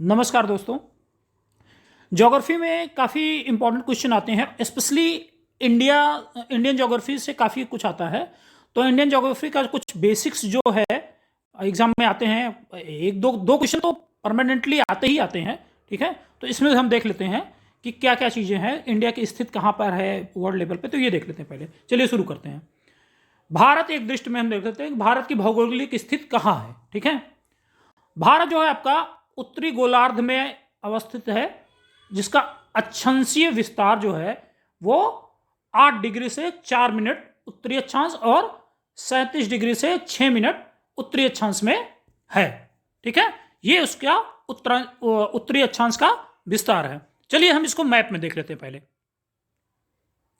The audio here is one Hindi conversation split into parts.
नमस्कार दोस्तों। ज्योग्राफी में काफ़ी इंपॉर्टेंट क्वेश्चन आते हैं, स्पेशली इंडियन ज्योग्राफी से काफ़ी कुछ आता है। तो इंडियन ज्योग्राफी का कुछ बेसिक्स जो है एग्जाम में आते हैं। एक दो क्वेश्चन तो परमानेंटली आते ही आते हैं। ठीक है, तो इसमें हम देख लेते हैं कि क्या क्या चीज़ें हैं, इंडिया की स्थिति कहाँ पर है वर्ल्ड लेवल पे। तो ये देख लेते हैं पहले। चलिए शुरू करते हैं। भारत एक दृष्टि में हम देख लेते हैं कि भारत की भौगोलिक स्थिति कहाँ है। ठीक है, भारत जो है आपका उत्तरी गोलार्ध में अवस्थित है, जिसका अक्षांशीय विस्तार जो है वो 8 डिग्री से 4 मिनट उत्तरी अक्षांश और 37 डिग्री से 6 मिनट उत्तरी अक्षांश में है। ठीक है, ये उसका उत्तरी अक्षांश का विस्तार है। चलिए हम इसको मैप में देख लेते हैं पहले।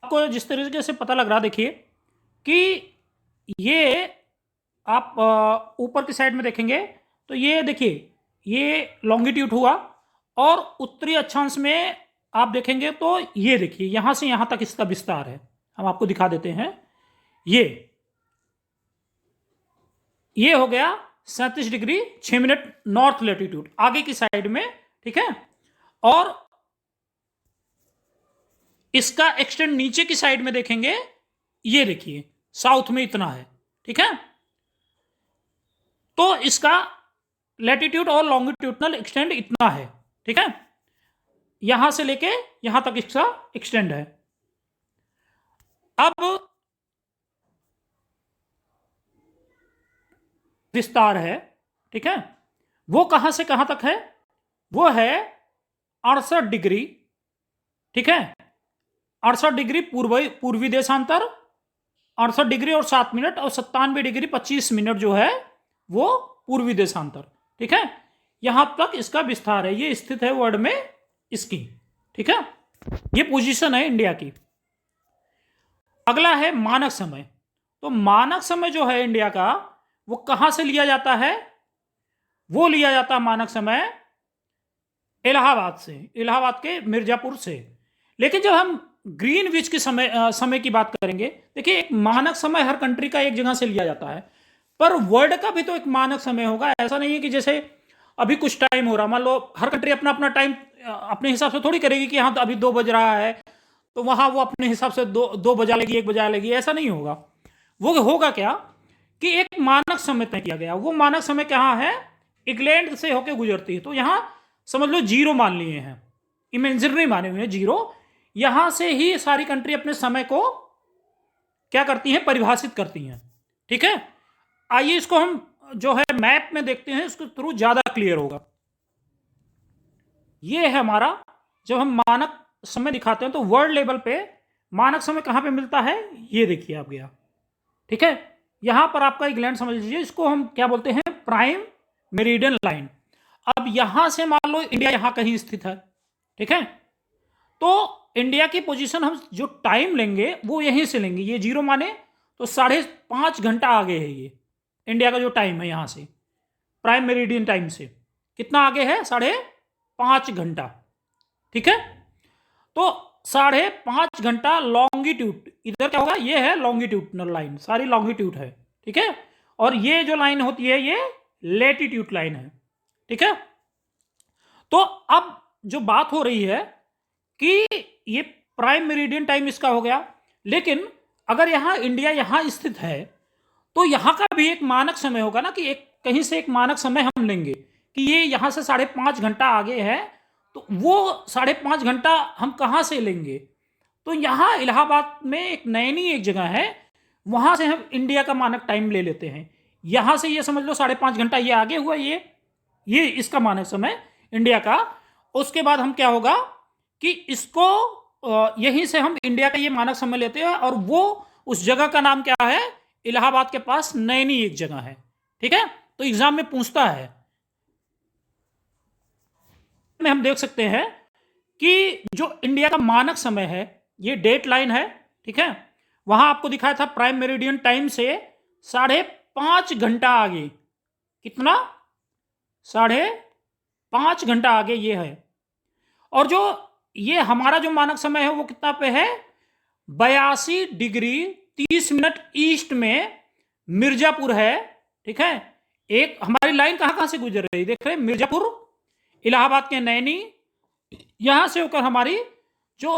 आपको जिस तरीके से पता लग रहा, देखिए कि ये आप ऊपर की साइड में देखेंगे तो ये देखिए, ये लॉन्गिट्यूड हुआ, और उत्तरी अक्षांश में आप देखेंगे तो ये देखिए यहां से यहां तक इसका विस्तार है। हम आपको दिखा देते हैं। ये हो गया 37 डिग्री 6 मिनट नॉर्थ लेटीट्यूड आगे की साइड में। ठीक है, और इसका एक्सटेंड नीचे की साइड में देखेंगे, ये देखिए साउथ में इतना है। ठीक है, तो इसका लैटिट्यूड और लॉन्गिट्यूडनल एक्सटेंड इतना है। ठीक है, यहां से लेके यहां तक इसका एक्सटेंड है। अब विस्तार है, ठीक है, वो कहां से कहां तक है? वो है 68 डिग्री। ठीक है, 68 डिग्री पूर्वी देशांतर, 68 डिग्री और 7 मिनट, और 97 डिग्री 25 मिनट जो है वो पूर्वी देशांतर। ठीक है, यहां तक इसका विस्तार है। ये स्थित है वर्ल्ड में इसकी। ठीक है, ये पोजीशन है इंडिया की। अगला है मानक समय। तो मानक समय जो है इंडिया का, वो कहां से लिया जाता है? वो लिया जाता है मानक समय इलाहाबाद से, इलाहाबाद के मिर्जापुर से। लेकिन जब हम ग्रीनविच के समय की बात करेंगे, देखिए एक मानक समय हर कंट्री का एक जगह से लिया जाता है, पर वर्ल्ड का भी तो एक मानक समय होगा। ऐसा नहीं है कि जैसे अभी कुछ टाइम हो रहा, मान लो हर कंट्री अपना अपना टाइम अपने हिसाब से थोड़ी करेगी कि हाँ तो अभी 2 बज रहा है तो वहां वो अपने हिसाब से दो बजा लेगी, 1 बजा लेगी। ऐसा नहीं होगा। वो होगा क्या कि एक मानक समय तय किया गया। वो मानक समय कहाँ है? इंग्लैंड से होकर गुजरती है। तो यहां समझ लो 0 मान लिए हैं, इमेजिनरी माने हुए हैं 0। यहां से ही सारी कंट्री अपने समय को क्या करती हैं? परिभाषित करती हैं। ठीक है, आइए इसको हम जो है मैप में देखते हैं, उसके थ्रू ज्यादा क्लियर होगा। ये है हमारा, जब हम मानक समय दिखाते हैं तो वर्ल्ड लेवल पे मानक समय कहां पे मिलता है, ये देखिए आप गया। ठीक है, यहां पर आपका इंग्लैंड समझ लीजिए, इसको हम क्या बोलते हैं? Prime meridian line. अब यहां से मान लो इंडिया यहां कहीं स्थित है। ठीक है, तो इंडिया की पोजीशन हम जो टाइम लेंगे वो यहीं से लेंगे। ये 0 माने तो 5.5 घंटा आगे है। ये इंडिया का जो टाइम है यहां से प्राइम मेरिडियन टाइम से कितना आगे है? 5.5 घंटा। ठीक है, तो 5.5 घंटा लॉन्गिट्यूड इधर क्या होगा? ये है लॉन्गिट्यूडनल लाइन, सारी लॉन्गिट्यूड है। ठीक है, और ये जो लाइन होती है ये लेटिट्यूड लाइन है। ठीक है, तो अब जो बात हो रही है कि ये प्राइम मेरिडियन टाइम इसका हो गया, लेकिन अगर यहां इंडिया यहां स्थित है तो यहां का भी एक मानक समय होगा ना, कि एक कहीं से एक मानक समय हम लेंगे कि ये यहां से 5.5 घंटा आगे है, तो वो 5.5 घंटा हम कहां से लेंगे? तो यहां इलाहाबाद में एक नैनी एक जगह है, वहां से हम इंडिया का मानक टाइम ले लेते हैं। यहां से ये समझ लो 5.5 घंटा ये आगे हुआ, ये इसका मानक समय इंडिया का। उसके बाद हम क्या होगा कि इसको यहीं से हम इंडिया का ये मानक समय लेते हैं, और वो उस जगह का नाम क्या है? इलाहाबाद के पास नैनी एक जगह है। ठीक है, तो एग्जाम में पूछता है, में हम देख सकते हैं कि जो इंडिया का मानक समय है ये डेट लाइन है। ठीक है, वहां आपको दिखाया था प्राइम मेरिडियन टाइम से 5.5 घंटा आगे। कितना? 5.5 घंटा आगे ये है। और जो ये हमारा जो मानक समय है वो कितना पे है? 82 डिग्री 30 मिनट ईस्ट में मिर्जापुर है। ठीक है, एक हमारी लाइन कहां कहां से गुजर रही है, देख रहे हैं मिर्जापुर, इलाहाबाद के नैनी, यहां से होकर हमारी जो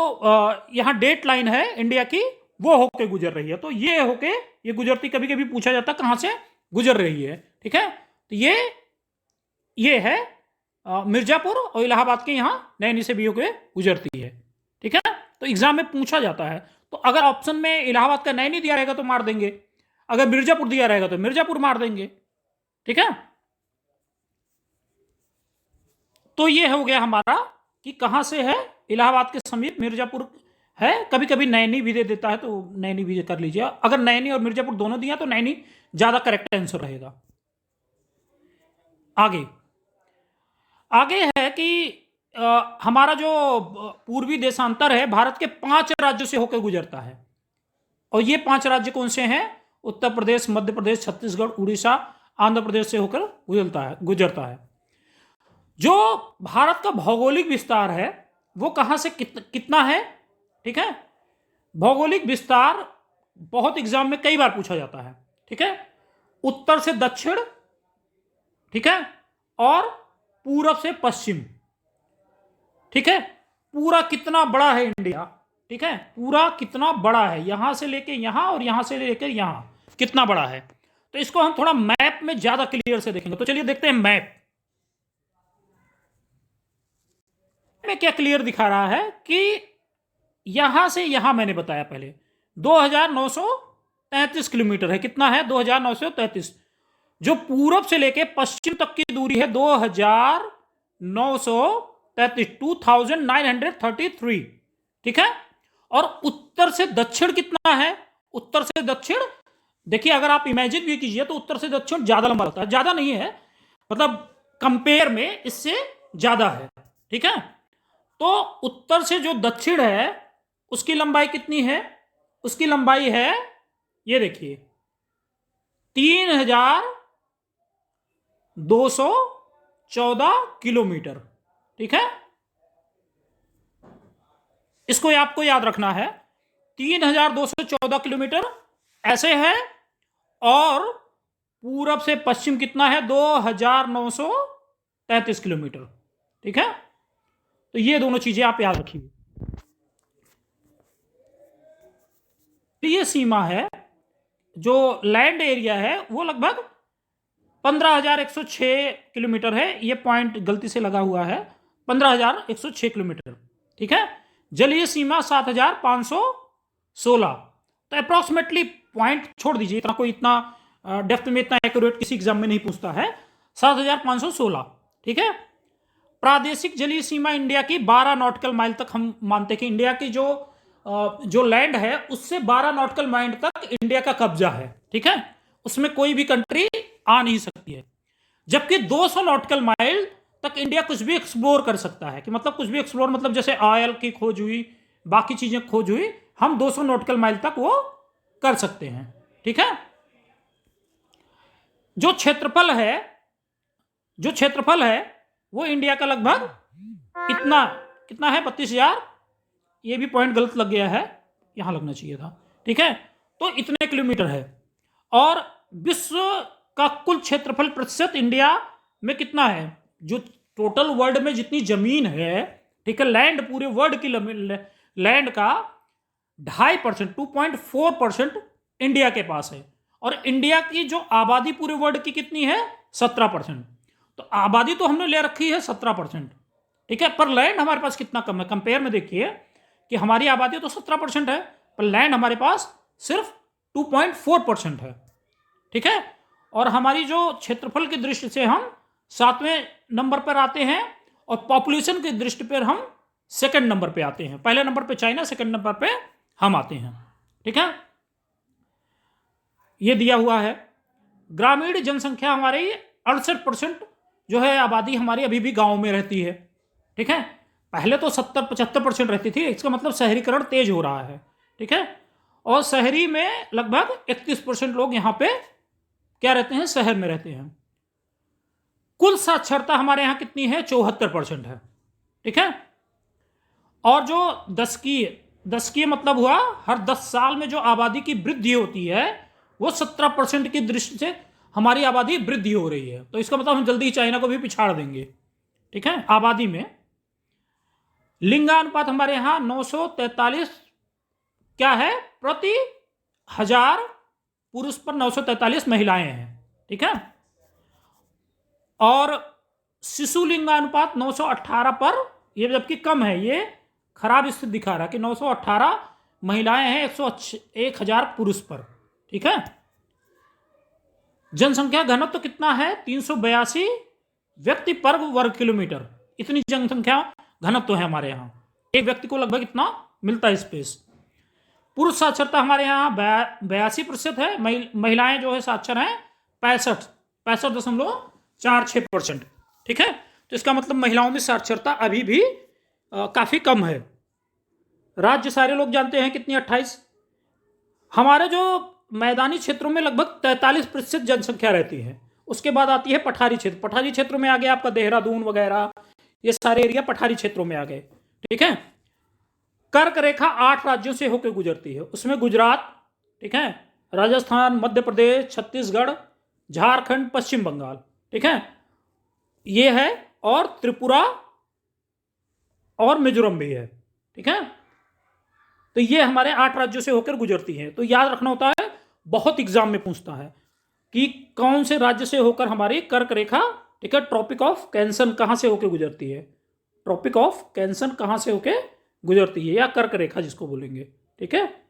यहाँ डेट लाइन है इंडिया की, वो होके गुजर रही है। तो ये होके ये गुजरती, कभी कभी पूछा जाता है कहां से गुजर रही है। ठीक है, तो ये है मिर्जापुर, और इलाहाबाद के यहाँ नैनी से भी होके गुजरती है। ठीक है, तो एग्जाम में पूछा जाता है। तो अगर ऑप्शन में इलाहाबाद का नैनी दिया रहेगा तो मार देंगे, अगर मिर्जापुर दिया रहेगा तो मिर्जापुर मार देंगे। ठीक है, तो ये हो गया हमारा कि कहां से है, इलाहाबाद के समीप मिर्जापुर है। कभी कभी नैनी भी दे देता है, तो नैनी भी कर लीजिए। अगर नैनी और मिर्जापुर दोनों दिया तो नैनी ज्यादा करेक्ट आंसर रहेगा। आगे आगे है कि हमारा जो पूर्वी देशांतर है भारत के 5 राज्यों से होकर गुजरता है, और ये 5 राज्य कौन से हैं? उत्तर प्रदेश, मध्य प्रदेश, छत्तीसगढ़, उड़ीसा, आंध्र प्रदेश से होकर गुजरता है। जो भारत का भौगोलिक विस्तार है वो कहां से कितना है? ठीक है, भौगोलिक विस्तार बहुत एग्जाम में कई बार पूछा जाता है। ठीक है, उत्तर से दक्षिण, ठीक है, और पूरब से पश्चिम। ठीक है, पूरा कितना बड़ा है इंडिया? ठीक है, पूरा कितना बड़ा है, यहां से लेके यहां और यहां से लेकर यहां कितना बड़ा है। तो इसको हम थोड़ा मैप में ज्यादा क्लियर से देखेंगे। तो चलिए देखते हैं मैप में क्या क्लियर दिखा रहा है कि यहां से यहां मैंने बताया पहले 2933 किलोमीटर है। कितना है? 2933। जो पूरब से लेके पश्चिम तक की दूरी है 2933, 2933। ठीक है, और उत्तर से दक्षिण कितना है? उत्तर से दक्षिण देखिए, अगर आप इमेजिन भी कीजिए तो उत्तर से दक्षिण ज्यादा लंबा होता है, ज्यादा नहीं है, मतलब कंपेयर में इससे ज्यादा है। ठीक है, तो उत्तर से जो दक्षिण है उसकी लंबाई कितनी है? उसकी लंबाई है, ये देखिए, 3214 किलोमीटर। ठीक है, इसको आपको याद रखना है, 3214 किलोमीटर ऐसे है, और पूरब से पश्चिम कितना है? 2933 किलोमीटर। ठीक है, तो ये दोनों चीजें आप याद रखिए। तो ये सीमा है, जो लैंड एरिया है वो लगभग 15,106 किलोमीटर है। ये पॉइंट गलती से लगा हुआ है, 15,106 किलोमीटर। ठीक है, जलीय सीमा 7,516। तो अप्रोक्सीमेटली पॉइंट छोड़ दीजिए, इतना कोई इतना डेप्थ में इतना एक्यूरेट किसी एग्जाम में नहीं पूछता है। 7,516। ठीक है, प्रादेशिक जलीय सीमा इंडिया की 12 नॉटिकल माइल तक हम मानते हैं कि इंडिया की जो लैंड है उससे 12 नॉटिकल माइल तक इंडिया का कब्जा है। ठीक है, उसमें कोई भी कंट्री आ नहीं सकती है। जबकि 200 नॉटिकल माइल तक इंडिया कुछ भी एक्सप्लोर कर सकता है, कि मतलब कुछ भी एक्सप्लोर, मतलब जैसे ऑयल की खोज हुई, बाकी चीजें खोज हुई, हम 200 नॉटिकल माइल तक वो कर सकते हैं। ठीक है, जो क्षेत्रफल है वो इंडिया का लगभग कितना है? 32,000। ये भी पॉइंट गलत लग गया है, यहां लगना चाहिए था। ठीक है, तो इतने किलोमीटर है। और विश्व का कुल क्षेत्रफल प्रतिशत इंडिया में कितना है? जो टोटल वर्ल्ड में जितनी जमीन है, ठीक है, लैंड, पूरे वर्ल्ड की लैंड का 2.5%, 2.4% इंडिया के पास है। और इंडिया की जो आबादी पूरे वर्ल्ड की कितनी है? 17%। तो आबादी तो हमने ले रखी है 17%। ठीक है, पर लैंड हमारे पास कितना कम है? कंपेयर में देखिए कि हमारी आबादी तो 17% है, पर लैंड हमारे पास सिर्फ 2.4% है। ठीक है, और हमारी जो क्षेत्रफल की दृष्टि से हम 7वें नंबर पर आते हैं, और पॉपुलेशन की दृष्टि पर हम सेकंड नंबर पे आते हैं। पहले नंबर पे चाइना, सेकंड नंबर पे हम आते हैं। ठीक है, ये दिया हुआ है। ग्रामीण जनसंख्या हमारी 68% जो है आबादी हमारी अभी भी गांव में रहती है। ठीक है, पहले तो 70-75% रहती थी, इसका मतलब शहरीकरण तेज हो रहा है। ठीक है, और शहरी में लगभग 31% लोग यहां पे क्या रहते हैं? शहर में रहते हैं। कुल साक्षरता हमारे यहां कितनी है? 74% है। ठीक है, और जो दशकीय मतलब हुआ हर 10 साल में जो आबादी की वृद्धि होती है वो 17% की दृष्टि से हमारी आबादी वृद्धि हो रही है। तो इसका मतलब हम जल्दी ही चाइना को भी पिछाड़ देंगे। ठीक है, आबादी में। लिंगानुपात हमारे यहां 943 क्या है प्रति 1000 पुरुष पर 943 महिलाएं हैं। ठीक है, और शिशु लिंगानुपात 918 पर, ये जबकि कम है, ये खराब स्थिति दिखा रहा है कि 918 महिलाएं हैं 1000 पुरुष पर। ठीक है, जनसंख्या घनत्व तो कितना है 382 व्यक्ति पर वर्ग किलोमीटर, इतनी जनसंख्या घनत्व तो है हमारे यहाँ। एक व्यक्ति को लगभग इतना मिलता है स्पेस। पुरुष साक्षरता हमारे यहाँ 82% है, महिलाएं जो है साक्षर हैं 65.46%। ठीक है, तो इसका मतलब महिलाओं में साक्षरता अभी भी काफी कम है। राज्य सारे लोग जानते हैं कितनी, 28। हमारे जो मैदानी क्षेत्रों में लगभग 43% जनसंख्या रहती है। उसके बाद आती है पठारी क्षेत्र। पठारी क्षेत्रों में आ गया आपका देहरादून वगैरह, ये सारे एरिया पठारी क्षेत्रों में आ गए। ठीक है, कर्क रेखा 8 राज्यों से होकर गुजरती है, उसमें गुजरात, ठीक है, राजस्थान, मध्य प्रदेश, छत्तीसगढ़, झारखंड, पश्चिम बंगाल, ठीक है, ये है, और त्रिपुरा और मिजोरम भी है। ठीक है, तो ये हमारे 8 राज्यों से होकर गुजरती है। तो याद रखना होता है, बहुत एग्जाम में पूछता है कि कौन से राज्य से होकर हमारी कर्क रेखा, ठीक है, ट्रॉपिक ऑफ कैंसर कहां से होकर गुजरती है, ट्रॉपिक ऑफ कैंसर कहां से होकर गुजरती है, या कर्क रेखा जिसको बोलेंगे। ठीक है,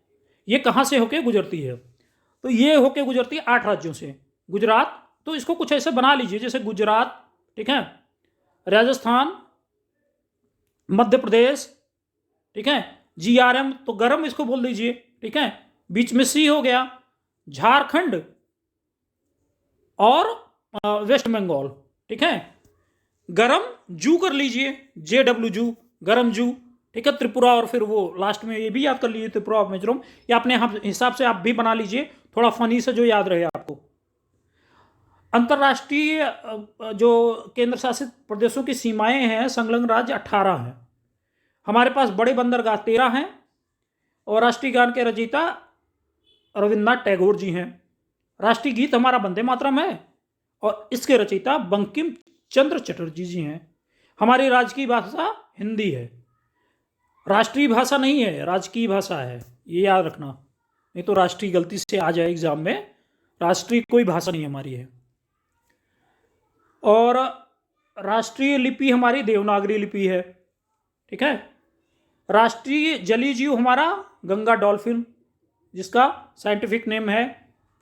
ये कहां से होकर गुजरती है, तो ये होकर गुजरती है 8 राज्यों से। गुजरात, तो इसको कुछ ऐसे बना लीजिए जैसे गुजरात, ठीक है, राजस्थान, मध्य प्रदेश, ठीक है, GRM तो गरम इसको बोल दीजिए। ठीक है, बीच में C हो गया, झारखंड और वेस्ट बंगाल। ठीक है, गरम जू कर लीजिए, JW जू, गरम जू। ठीक है, त्रिपुरा, और फिर वो लास्ट में ये भी याद कर लीजिए त्रिपुरा और मिजोरम। या अपने हिसाब से आप भी बना लीजिए, थोड़ा फनी से जो याद रहे आपको। अंतर्राष्ट्रीय जो केंद्र शासित प्रदेशों की सीमाएं हैं, संलग्न राज्य 18 हैं। हमारे पास बड़े बंदरगाह 13 हैं, और राष्ट्रीय गान के रचयिता रविन्द्रनाथ टैगोर जी हैं। राष्ट्रीय गीत हमारा वंदे मातरम है, और इसके रचयिता बंकिम चंद्र चटर्जी जी हैं। हमारी राजकीय भाषा हिंदी है, राष्ट्रीय भाषा नहीं है, राजकीय भाषा है, ये याद रखना, नहीं तो राष्ट्रीय गलती से आ जाए एग्जाम में। राष्ट्रीय कोई भाषा नहीं हमारी है। और राष्ट्रीय लिपि हमारी देवनागरी लिपि है। ठीक है, राष्ट्रीय जलीय जीव हमारा गंगा डॉल्फिन, जिसका साइंटिफिक नेम है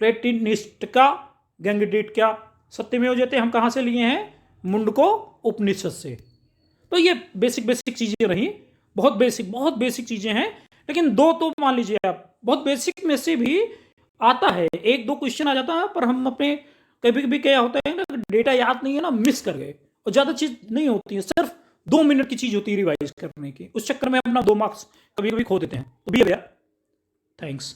प्लेटिनिस्टिका गैंगडिटिका। सत्यमेव जयते हम कहाँ से लिए हैं, मुंडको उपनिषद से। तो ये बेसिक चीज़ें रही, बहुत बेसिक चीज़ें हैं, लेकिन दो तो मान लीजिए आप, बहुत बेसिक में से भी आता है, 1-2 क्वेश्चन आ जाता है, पर हम अपने कभी कभी क्या होता है ना, डेटा याद नहीं है ना, मिस कर गए, और ज़्यादा चीज़ नहीं होती है, सिर्फ 2 मिनट की चीज़ होती है रिवाइज करने की, उस चक्कर में अपना 2 मार्क्स कभी कभी खो देते हैं। तो भी भैया, थैंक्स।